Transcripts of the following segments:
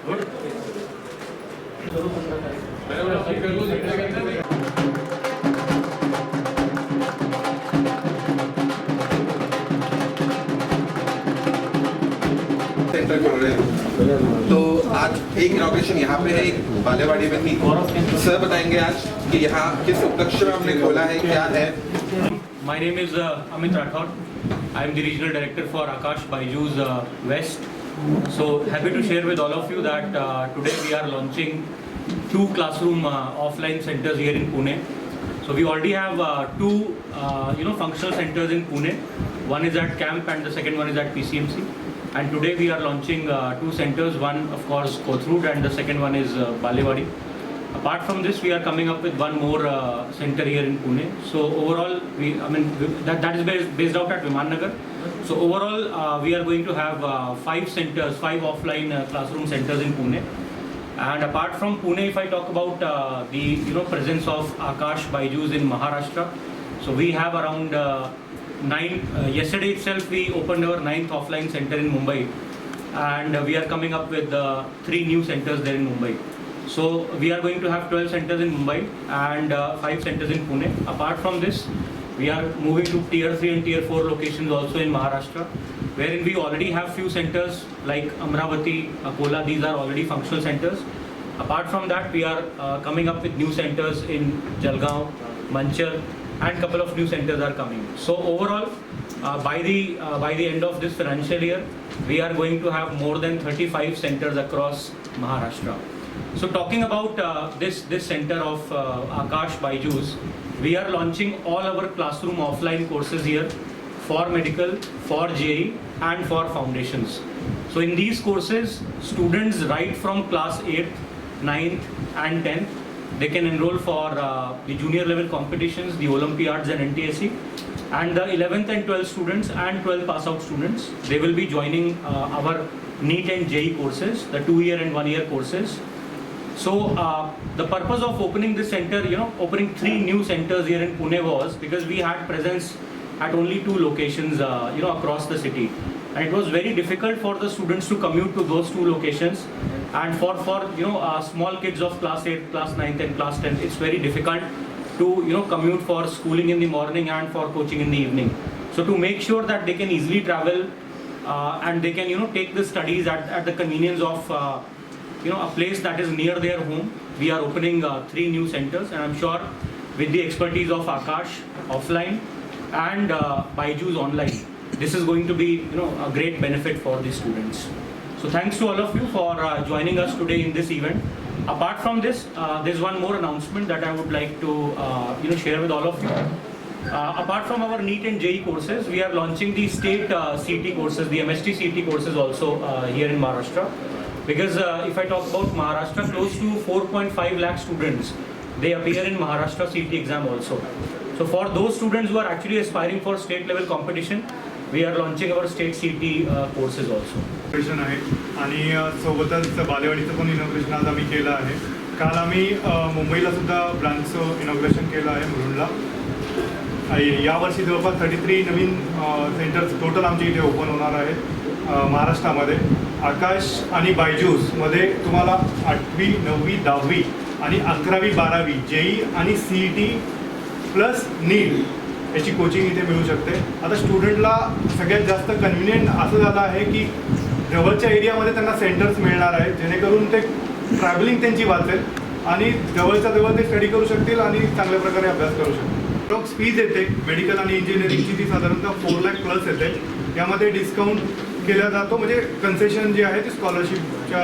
Centre खोल रहे हैं, तो आज एक इनॉग्रेशन यहाँ पे है, एक बालेवाड़ी में थी। सर बताएंगे आज कि यहाँ किस उपलक्ष्य में हमने खोला है, क्या है। My name is Amit Rathod. I am the regional director for Akash Byju's West. So happy to share with all of you that today we are launching 2 classroom offline centers here in Pune. So we already have 2 functional centers in Pune. One is at Camp and the second one is at PCMC. And today we are launching 2 centers. One of course Kothurud and the second one is Balewadi. Apart from this, we are coming up with one more center here in Pune. So overall, that is based out at Viman Nagar. So overall, we are going to have 5 centers, 5 offline classroom centers in Pune. And apart from Pune, if I talk about the presence of Akash Byju's in Maharashtra, so we have around 9. Yesterday itself, we opened our 9th offline center in Mumbai, and we are coming up with 3 new centers there in Mumbai. So we are going to have 12 centers in Mumbai and 5 centers in Pune. Apart from this, we are moving to tier 3 and tier 4 locations also in Maharashtra, wherein we already have few centers like Amravati, Akola. These are already functional centers. Apart from that, we are coming up with new centers in Jalgaon, Manchar, and couple of new centers are coming. So overall, by the end of this financial year, we are going to have more than 35 centers across Maharashtra. So talking about this center of Akash Byju's, we are launching all our classroom offline courses here for medical, for JEE and for foundations. So in these courses, students right from class 8th, 9th and 10th, they can enroll for the junior level competitions, the Olympiads and NTSC. And the 11th and 12th students and 12th pass out students, they will be joining our NEET and JEE courses, the 2-year and 1-year courses. So the purpose of opening this center, opening 3 new centers here in Pune was because we had presence at only 2 locations, across the city. And it was very difficult for the students to commute to those 2 locations. And for small kids of class 8, class 9th and class 10th, it's very difficult to, commute for schooling in the morning and for coaching in the evening. So to make sure that they can easily travel and they can, take the studies at the convenience of a place that is near their home, we are opening 3 new centers, and I'm sure with the expertise of Akash offline and Byju's online, this is going to be a great benefit for the students. So thanks to all of you for joining us today in this event. Apart from this, there's one more announcement that I would like to share with all of you. Apart from our NEET and JEE courses, we are launching the state CT courses, the MST CT courses also here in Maharashtra. Because if I talk about Maharashtra, close to 4.5 lakh students, they appear in Maharashtra CT exam also. So for those students who are actually aspiring for state level competition, we are launching our state CT courses also. Inauguration आहे आणि सोबतच बालेवाडीचं पण inauguration आज आम्ही केलं आहे. काल आम्ही मुंबईला सुद्धा ब्रांचचं इनॉग्रेशन केलं आहे मुरुडला. यावर्षी जवळपास 33 नवीन सेंटर्स टोटल आमच्या इथे ओपन होणार आहेत महाराष्ट्रामध्ये. आकाश आणि बायजूसमध्ये तुम्हाला 8वी 9वी 10वी आणि 11वी 12वी JEE आणि CET प्लस नीट याची कोचिंग इथे मिळू शकते. आता स्टुडंटला सगळ्यात जास्त कन्व्हिनियंट असं झालं आहे की जवळच्या एरियामध्ये त्यांना सेंटर्स मिळणार आहेत, जेणेकरून ते ट्रॅव्हलिंग त्यांची वाचेल आणि जवळच्या जवळ ते स्टडी करू शकतील आणि चांगल्या प्रकारे अभ्यास करू शकतील. टॉक्स फीज येते मेडिकल आणि इंजिनिअरिंगची ती साधारणतः 4 लाख प्लस येते. यामध्ये डिस्काउंट केला जातो, म्हणजे कन्सेशन जे आहे ते स्कॉलरशिपच्या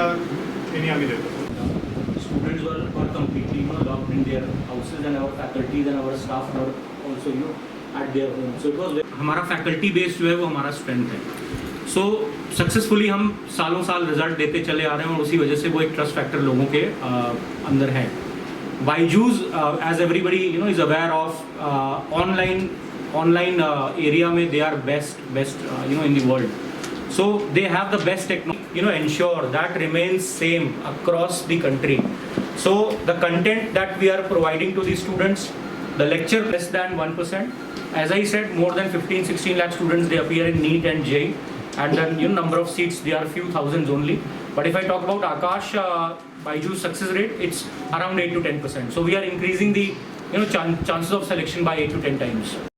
याने आम्ही देतो. Students were completely locked in their houses, and our faculties and our staff were also at their home. So it was हमारा फैकल्टी बेस्ड जो है वो हमारा स्ट्रेंथ है. सो सक्सेसफुली हम सालों साल रिजल्ट देते चले आ रहे हैं और उसी वजह से वो एक ट्रस्ट फैक्टर लोगों के अंदर है. Byju's, as everybody is aware of, online area में they are best in the world. So they have the best technology, ensure that remains same across the country. So the content that we are providing to the students, the lecture less than 1%. As I said, more than 15-16 lakh students, they appear in NEET and JEE. and then number of seats, they are few thousands only. But if I talk about Akash Byju's success rate, it's around 8 to 10%. So we are increasing the chances of selection by 8 to 10 times.